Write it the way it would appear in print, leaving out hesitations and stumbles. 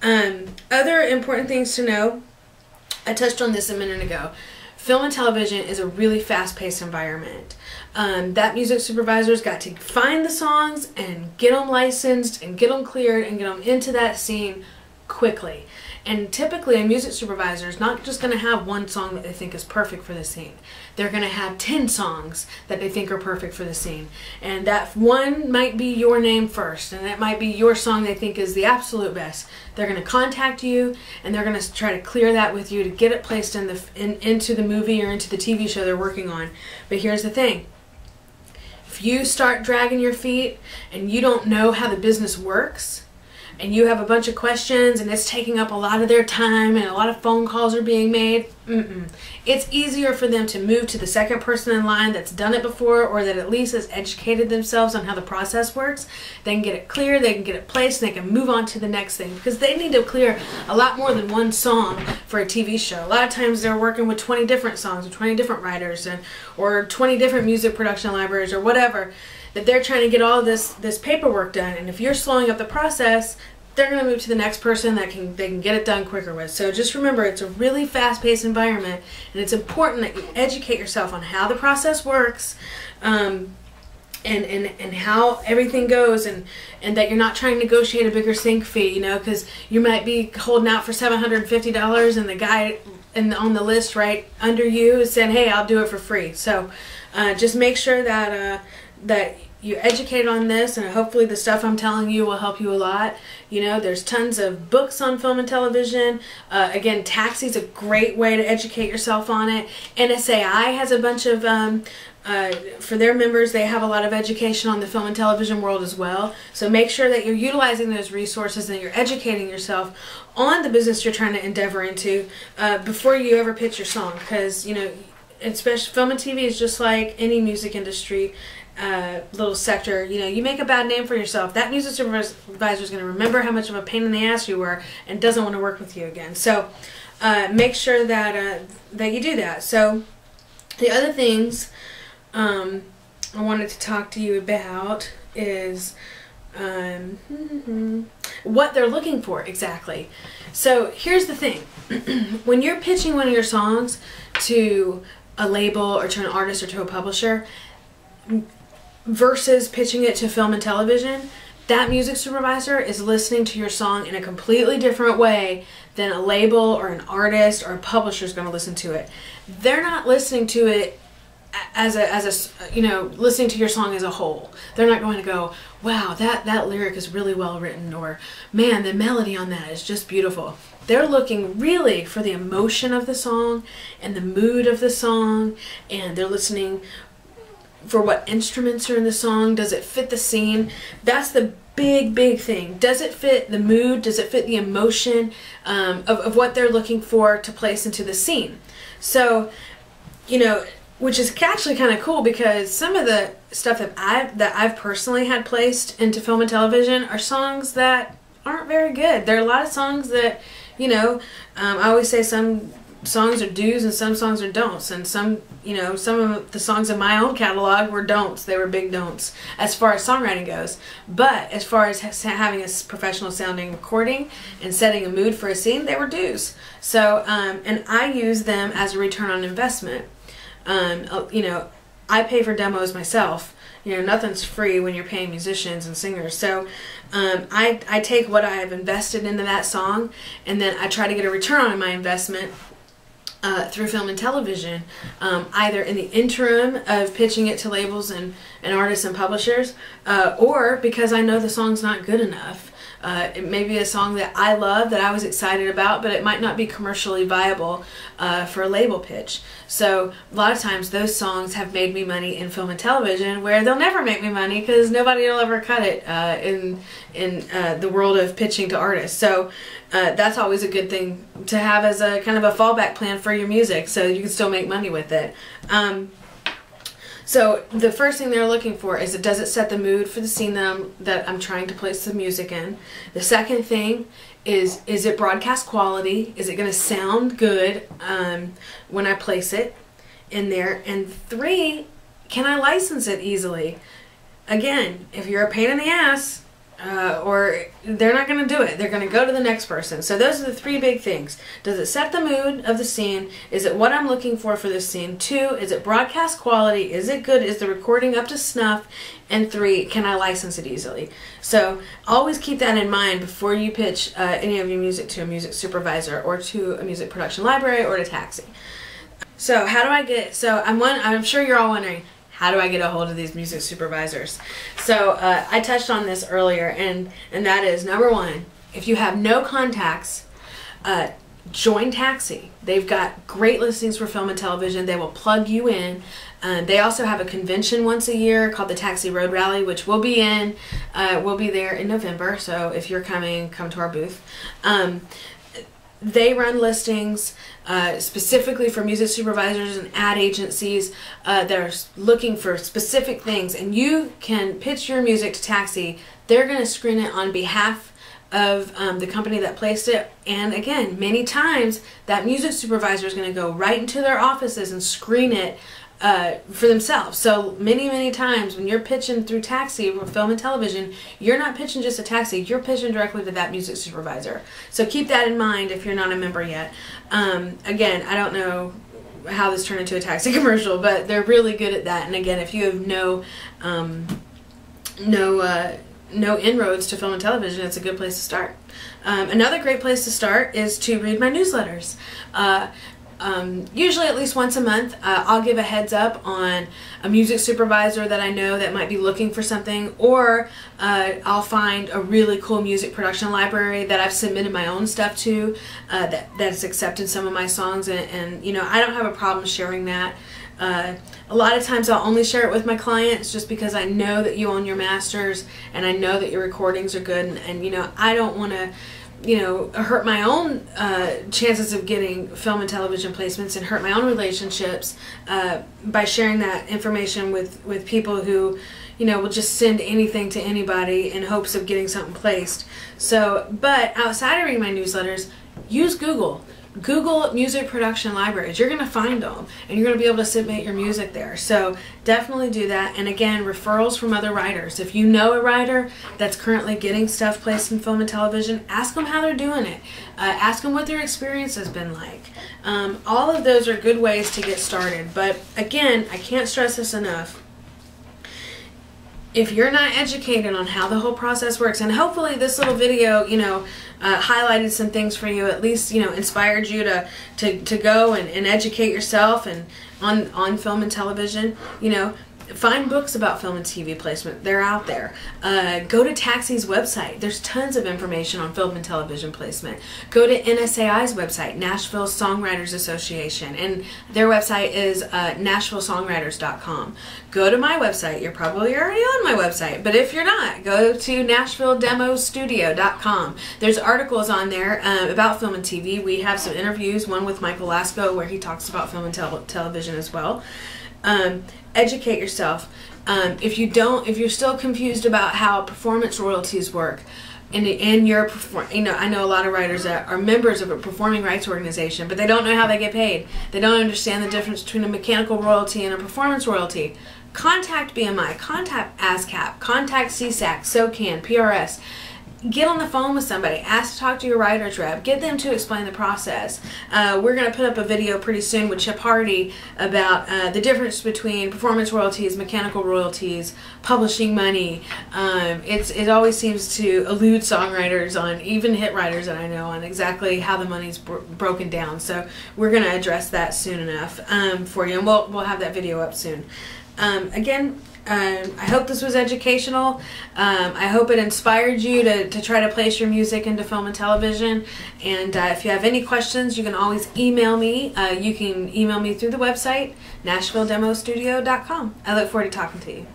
Other important things to know, I touched on this a minute ago. Film and television is a really fast-paced environment. That music supervisor's got to find the songs and get them licensed and get them cleared and get them into that scene quickly. And typically a music supervisor is not just going to have one song that they think is perfect for the scene. They're going to have 10 songs that they think are perfect for the scene. And that one might be your name first, and that might be your song they think is the absolute best. They're going to contact you, and they're going to try to clear that with you to get it placed into the movie or into the TV show they're working on. But here's the thing. If you start dragging your feet and you don't know how the business works, and you have a bunch of questions and it's taking up a lot of their time and a lot of phone calls are being made, it's easier for them to move to the second person in line that's done it before, or that at least has educated themselves on how the process works. They can get it clear, they can get it placed, and they can move on to the next thing, because they need to clear a lot more than one song for a TV show. A lot of times they're working with 20 different songs or 20 different writers, or 20 different music production libraries or whatever, that they're trying to get all this paperwork done. And if you're slowing up the process, they're going to move to the next person that they can get it done quicker with. So just remember, it's a really fast-paced environment, and it's important that you educate yourself on how the process works, and how everything goes, and that you're not trying to negotiate a bigger sync fee, you know, because you might be holding out for $750 and the guy on the list right under you is saying, hey, I'll do it for free. So just make sure that you educate on this, and hopefully the stuff I'm telling you will help you a lot. You know, there's tons of books on film and television. Again, Taxi's a great way to educate yourself on it. NSAI has a bunch of, for their members, they have a lot of education on the film and television world as well. So make sure that you're utilizing those resources and that you're educating yourself on the business you're trying to endeavor into before you ever pitch your song. Because, you know, especially film and TV is just like any music industry little sector. You know, you make a bad name for yourself, that music supervisor is going to remember how much of a pain in the ass you were and doesn't want to work with you again. So make sure that that you do that. So the other things I wanted to talk to you about is what they're looking for exactly. So here's the thing. When you're pitching one of your songs to a label or to an artist or to a publisher versus pitching it to film and television, that music supervisor is listening to your song in a completely different way than a label or an artist or a publisher is going to listen to it. They're not listening to it as a you know, listening to your song as a whole. They're not going to go, wow, that lyric is really well written, or man, the melody on that is just beautiful. They're looking really for the emotion of the song and the mood of the song, and they're listening for what instruments are in the song. Does it fit the scene? That's the big thing. Does it fit the mood? Does it fit the emotion of what they're looking for to place into the scene? So, you know, which is actually kind of cool, because some of the stuff that I've personally had placed into film and television are songs that aren't very good. There are a lot of songs that, you know, I always say some songs are do's and some songs are don'ts, and some of the songs in my own catalog were don'ts. They were big don'ts as far as songwriting goes. But as far as having a professional sounding recording and setting a mood for a scene, they were do's. So and I use them as a return on investment. You know, I pay for demos myself. You know, nothing's free when you're paying musicians and singers. So I take what I have invested into that song, and then I try to get a return on my investment through film and television, either in the interim of pitching it to labels and artists and publishers, or because I know the song's not good enough. It may be a song that I love, that I was excited about, but it might not be commercially viable for a label pitch. So a lot of times those songs have made me money in film and television, where they'll never make me money because nobody will ever cut it in the world of pitching to artists. So that's always a good thing to have as a kind of a fallback plan for your music, so you can still make money with it. So the first thing they're looking for is, does it set the mood for the scene that I'm trying to place the music in? The second thing is it broadcast quality? Is it going to sound good when I place it in there? And 3, can I license it easily? Again, if you're a pain in the ass, or they're not going to do it. They're going to go to the next person. So those are the 3 big things. Does it set the mood of the scene? Is it what I'm looking for this scene? 2, is it broadcast quality? Is it good? Is the recording up to snuff? And 3, can I license it easily? So always keep that in mind before you pitch any of your music to a music supervisor or to a music production library or to Taxi. So how do I get, I'm sure you're all wondering, how do I get a hold of these music supervisors? So I touched on this earlier, and that is, number 1, if you have no contacts, join Taxi. They've got great listings for film and television. They will plug you in. They also have a convention once a year called the Taxi Road Rally, which we'll be in. We'll be there in November, so if you're coming, come to our booth. They run listings specifically for music supervisors and ad agencies that are looking for specific things, and you can pitch your music to Taxi. They're going to screen it on behalf of the company that placed it, and again, many times that music supervisor is going to go right into their offices and screen it for themselves. So many times when you're pitching through Taxi or film and television, you're not pitching just a Taxi, you're pitching directly to that music supervisor. So keep that in mind if you're not a member yet. Again, I don't know how this turned into a Taxi commercial, but they're really good at that. And again, if you have no inroads to film and television, it's a good place to start. Another great place to start is to read my newsletters. Usually at least once a month, I'll give a heads up on a music supervisor that I know that might be looking for something, or I'll find a really cool music production library that I've submitted my own stuff to that's accepted some of my songs, and you know, I don't have a problem sharing that. A lot of times I'll only share it with my clients just because I know that you own your masters and I know that your recordings are good, and you know, I don't want to, you know, hurt my own chances of getting film and television placements and hurt my own relationships by sharing that information with people who, you know, will just send anything to anybody in hopes of getting something placed. So, but outside of reading my newsletters, use Google. Google music production libraries. You're going to find them, and you're going to be able to submit your music there. So definitely do that. And again, referrals from other writers. If you know a writer that's currently getting stuff placed in film and television, ask them how they're doing it. Ask them what their experience has been like. All of those are good ways to get started. But again, I can't stress this enough. If you're not educated on how the whole process works, and hopefully this little video, you know, highlighted some things for you, at least, you know, inspired you to go and educate yourself and on film and television, you know, find books about film and TV placement. They're out there. Go to Taxi's website. There's tons of information on film and television placement. Go to NSAI's website, Nashville Songwriters Association, and their website is NashvilleSongwriters.com. Go to my website. You're probably already on my website, but if you're not, go to NashvilleDemoStudio.com. There's articles on there about film and TV. We have some interviews, one with Michael Lasco where he talks about film and television as well. Educate yourself. If you're still confused about how performance royalties work, and I know a lot of writers that are members of a performing rights organization, but they don't know how they get paid. They don't understand the difference between a mechanical royalty and a performance royalty. Contact BMI, contact ASCAP, contact CSAC, SOCAN, PRS. Get on the phone with somebody. Ask to talk to your writer's rep. Get them to explain the process. We're going to put up a video pretty soon with Chip Hardy about the difference between performance royalties, mechanical royalties, publishing money. It always seems to elude songwriters, on even hit writers that I know, on exactly how the money's broken down. So we're going to address that soon enough for you, and we'll have that video up soon. Again, I hope this was educational. I hope it inspired you to try to place your music into film and television. And if you have any questions, you can always email me. You can email me through the website, NashvilleDemoStudio.com. I look forward to talking to you.